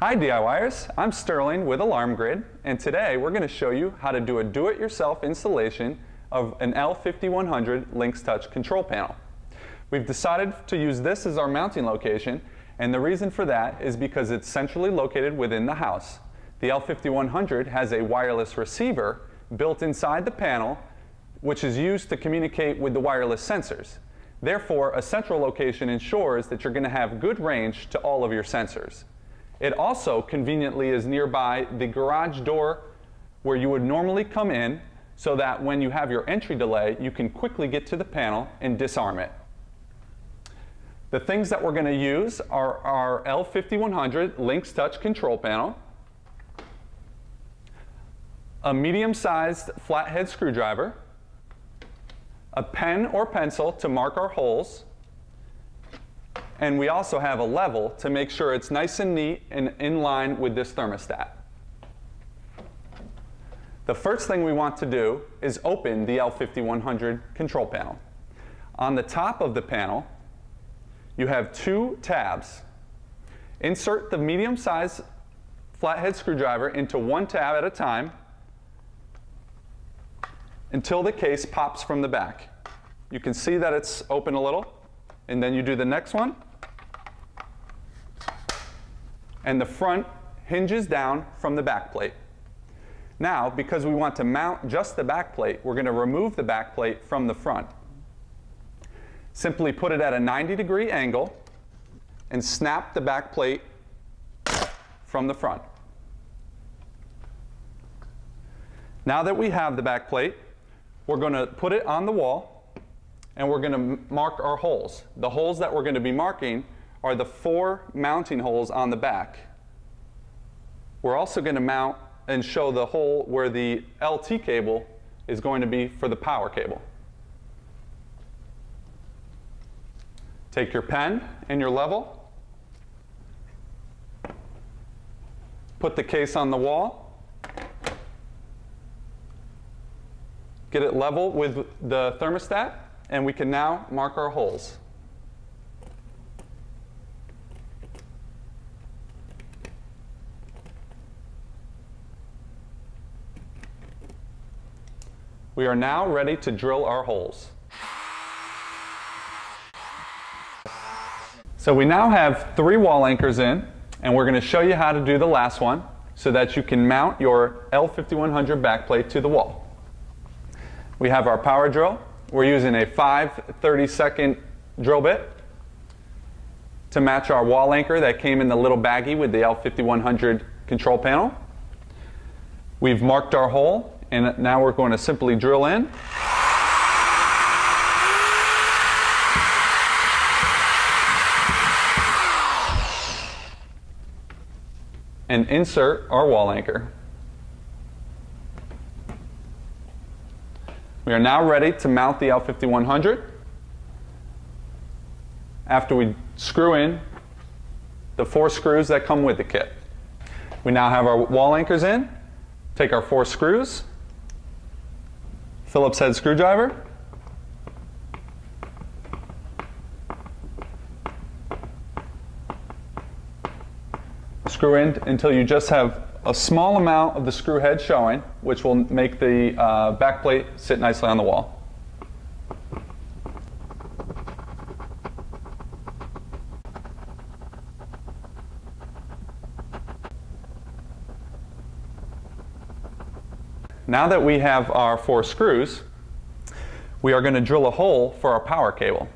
Hi DIYers, I'm Sterling with Alarm Grid, and today we're going to show you how to do a do-it-yourself installation of an L5100 LYNX Touch control panel. We've decided to use this as our mounting location, and the reason for that is because it's centrally located within the house. The L5100 has a wireless receiver built inside the panel, which is used to communicate with the wireless sensors. Therefore, a central location ensures that you're going to have good range to all of your sensors. It also conveniently is nearby the garage door where you would normally come in, so that when you have your entry delay, you can quickly get to the panel and disarm it. The things that we're going to use are our L5100 LYNX Touch control panel, a medium-sized flathead screwdriver, a pen or pencil to mark our holes, and we also have a level to make sure it's nice and neat and in line with this thermostat. The first thing we want to do is open the L5100 control panel. On the top of the panel, you have two tabs. Insert the medium-sized flathead screwdriver into one tab at a time until the case pops from the back. You can see that it's open a little, and then you do the next one, and the front hinges down from the back plate. Now, because we want to mount just the back plate, we're going to remove the back plate from the front. Simply put it at a 90-degree angle and snap the back plate from the front. Now that we have the back plate, we're going to put it on the wall and we're going to mark our holes. The holes that we're going to be marking are the 4 mounting holes on the back. We're also going to mount and show the hole where the LT cable is going to be for the power cable. Take your pen and your level, put the case on the wall, get it level with the thermostat, and we can now mark our holes. We are now ready to drill our holes. So we now have 3 wall anchors in, and we're going to show you how to do the last one so that you can mount your L5100 backplate to the wall. We have our power drill. We're using a 5/32 drill bit to match our wall anchor that came in the little baggie with the L5100 control panel. We've marked our hole, and now we're going to simply drill in. And insert our wall anchor. We are now ready to mount the L5100 after we screw in the 4 screws that come with the kit. We now have our wall anchors in. Take our 4 screws, Phillips head screwdriver, screw in until you just have a small amount of the screw head showing, which will make the back plate sit nicely on the wall. Now that we have our 4 screws, we are going to drill a hole for our power cable.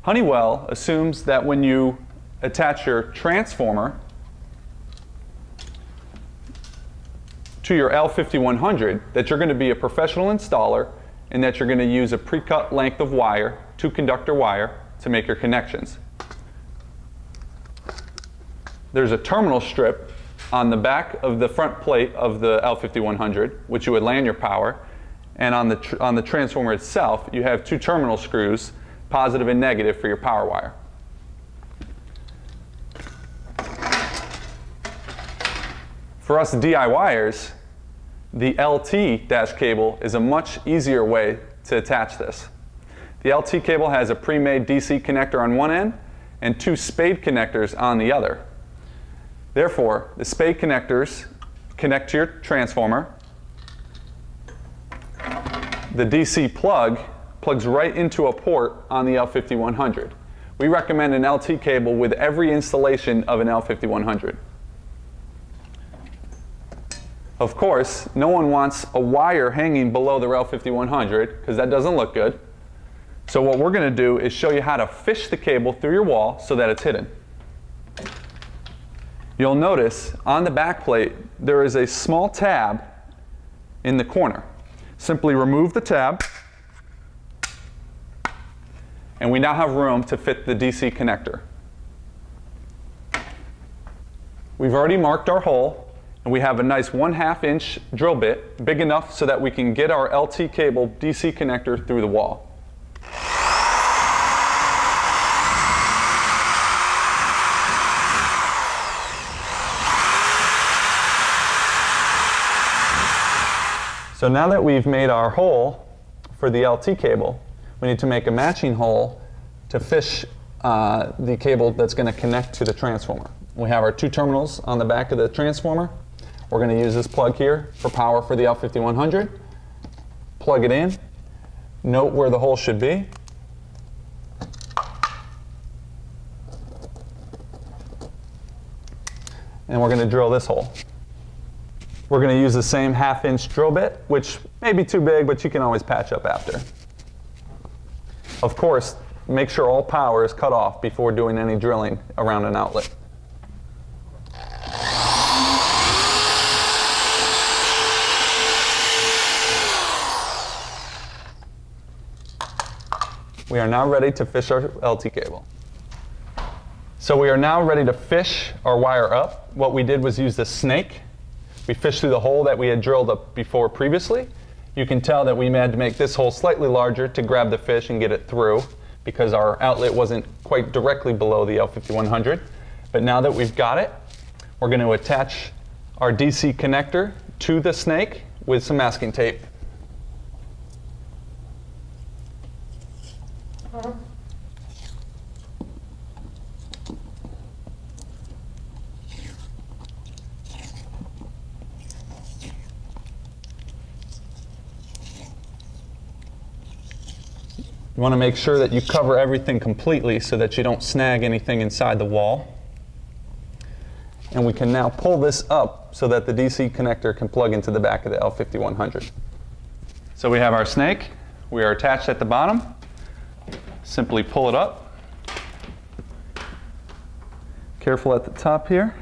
Honeywell assumes that when you attach your transformer to your L5100 that you're going to be a professional installer and that you're going to use a pre-cut length of wire, 2-conductor wire, to make your connections. There's a terminal strip on the back of the front plate of the L5100, which you would land your power, and on the transformer itself you have 2 terminal screws, positive and negative, for your power wire. For us DIYers, the LT dash cable is a much easier way to attach this. The LT cable has a pre-made DC connector on one end and 2 spade connectors on the other. Therefore, the spade connectors connect to your transformer. The DC plug plugs right into a port on the L5100. We recommend an LT cable with every installation of an L5100. Of course, no one wants a wire hanging below the L5100 because that doesn't look good. So what we're going to do is show you how to fish the cable through your wall so that it's hidden. You'll notice on the backplate there is a small tab in the corner. Simply remove the tab, and we now have room to fit the DC connector. We've already marked our hole, and we have a nice 1/2 inch drill bit, big enough so that we can get our LT cable DC connector through the wall. So now that we've made our hole for the LT cable, we need to make a matching hole to fish the cable that's going to connect to the transformer. We have our 2 terminals on the back of the transformer. We're going to use this plug here for power for the L5100. Plug it in. Note where the hole should be. And we're going to drill this hole. We're going to use the same 1/2 inch drill bit, which may be too big, but you can always patch up after. Of course, make sure all power is cut off before doing any drilling around an outlet. We are now ready to fish our LT cable. So we are now ready to fish our wire up. What we did was use the snake. We fished through the hole that we had drilled up before previously. You can tell that we had to make this hole slightly larger to grab the fish and get it through because our outlet wasn't quite directly below the L5100. But now that we've got it, we're going to attach our DC connector to the snake with some masking tape. You want to make sure that you cover everything completely so that you don't snag anything inside the wall. And we can now pull this up so that the DC connector can plug into the back of the L5100. So we have our snake. We are attached at the bottom. Simply pull it up. Careful at the top here.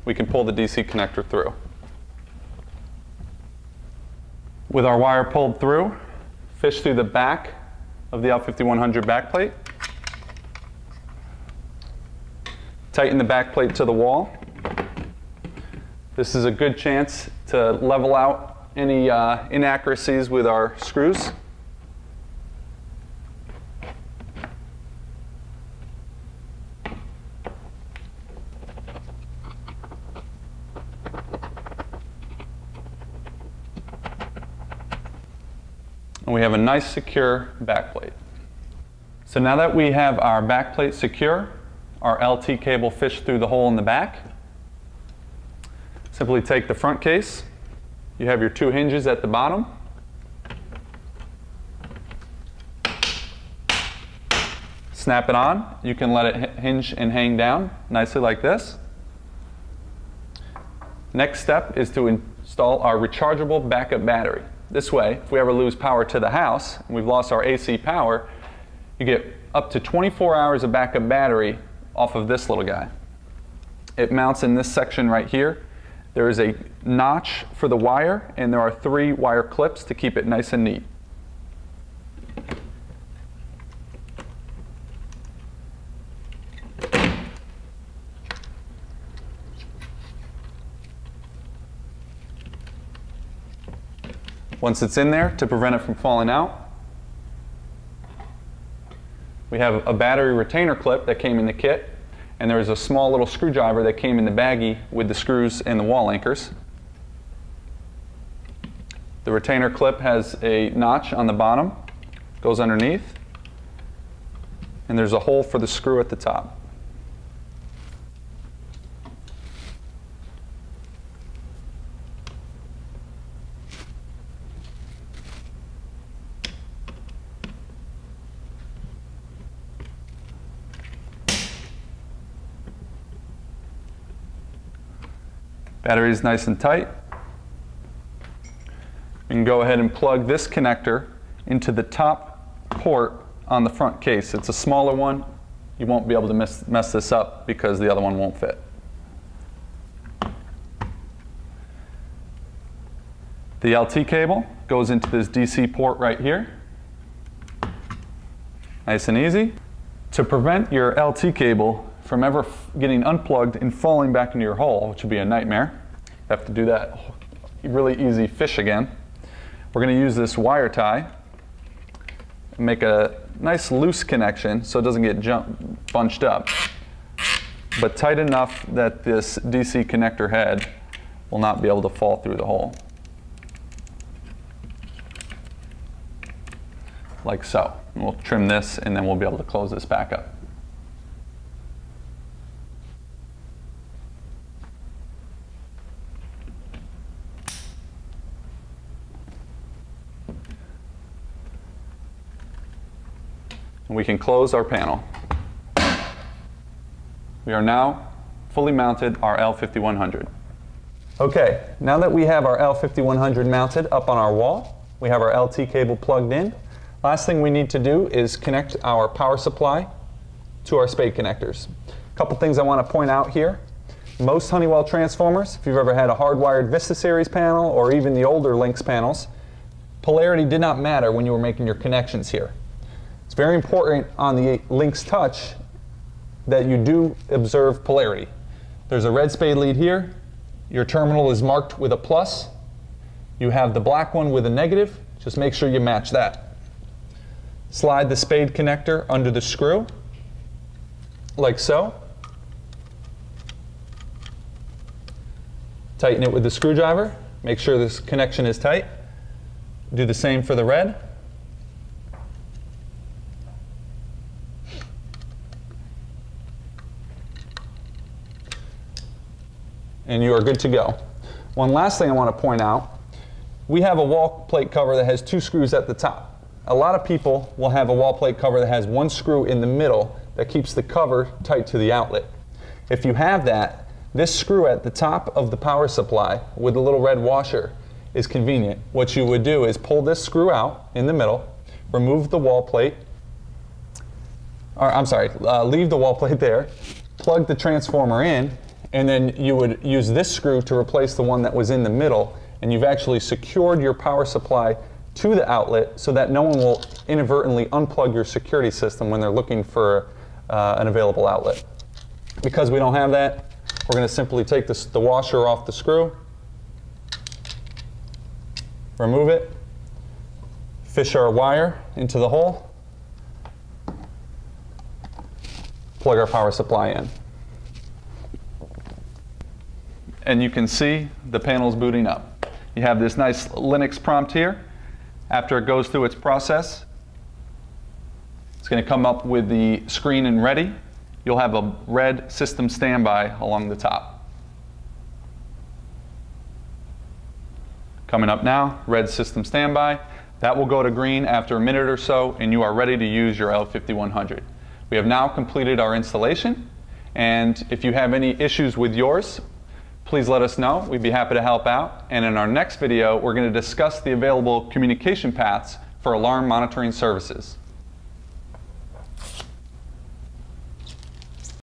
We can pull the DC connector through. With our wire pulled through, fish through the back of the L5100 backplate. Tighten the backplate to the wall. This is a good chance to level out any inaccuracies with our screws. And we have a nice secure backplate. So now that we have our backplate secure, our LT cable fished through the hole in the back, simply take the front case. You have your 2 hinges at the bottom. Snap it on. You can let it hinge and hang down nicely like this. Next step is to install our rechargeable backup battery. This way, if we ever lose power to the house, and we've lost our AC power, you get up to 24 hours of backup battery off of this little guy. It mounts in this section right here. There is a notch for the wire, and there are 3 wire clips to keep it nice and neat. Once it's in there, to prevent it from falling out, we have a battery retainer clip that came in the kit, and there's a small little screwdriver that came in the baggie with the screws and the wall anchors. The retainer clip has a notch on the bottom, goes underneath, and there's a hole for the screw at the top. Battery is nice and tight. We can go ahead and plug this connector into the top port on the front case. It's a smaller one. You won't be able to mess this up because the other one won't fit. The LT cable goes into this DC port right here. Nice and easy. To prevent your LT cable from ever getting unplugged and falling back into your hole, which would be a nightmare, you have to do that really easy fish again. We're going to use this wire tie and make a nice loose connection so it doesn't get bunched up, but tight enough that this DC connector head will not be able to fall through the hole. Like so. And we'll trim this and then we'll be able to close this back up. And we can close our panel. We are now fully mounted our L5100. Okay, now that we have our L5100 mounted up on our wall, we have our LT cable plugged in. Last thing we need to do is connect our power supply to our spade connectors. A couple things I want to point out here. Most Honeywell transformers, if you've ever had a hardwired Vista Series panel or even the older Lynx panels, polarity did not matter when you were making your connections here. It's very important on the LYNX Touch that you do observe polarity. There's a red spade lead here. Your terminal is marked with a plus. You have the black one with a negative. Just make sure you match that. Slide the spade connector under the screw, like so. Tighten it with the screwdriver. Make sure this connection is tight. Do the same for the red. And you are good to go. One last thing I want to point out, we have a wall plate cover that has 2 screws at the top. A lot of people will have a wall plate cover that has 1 screw in the middle that keeps the cover tight to the outlet. If you have that, this screw at the top of the power supply with the little red washer is convenient. What you would do is pull this screw out in the middle, remove the wall plate, or I'm sorry, leave the wall plate there, plug the transformer in, and then you would use this screw to replace the one that was in the middle, and you've actually secured your power supply to the outlet so that no one will inadvertently unplug your security system when they're looking for an available outlet. Because we don't have that, we're going to simply take the washer off the screw, remove it, fish our wire into the hole, plug our power supply in. And you can see the panel's booting up. You have this nice LYNX prompt here. After it goes through its process, it's going to come up with the screen and ready. You'll have a red system standby along the top. Coming up now, red system standby. That will go to green after a minute or so, and you are ready to use your L5100. We have now completed our installation, and if you have any issues with yours, please let us know. We'd be happy to help out. And in our next video, we're going to discuss the available communication paths for alarm monitoring services.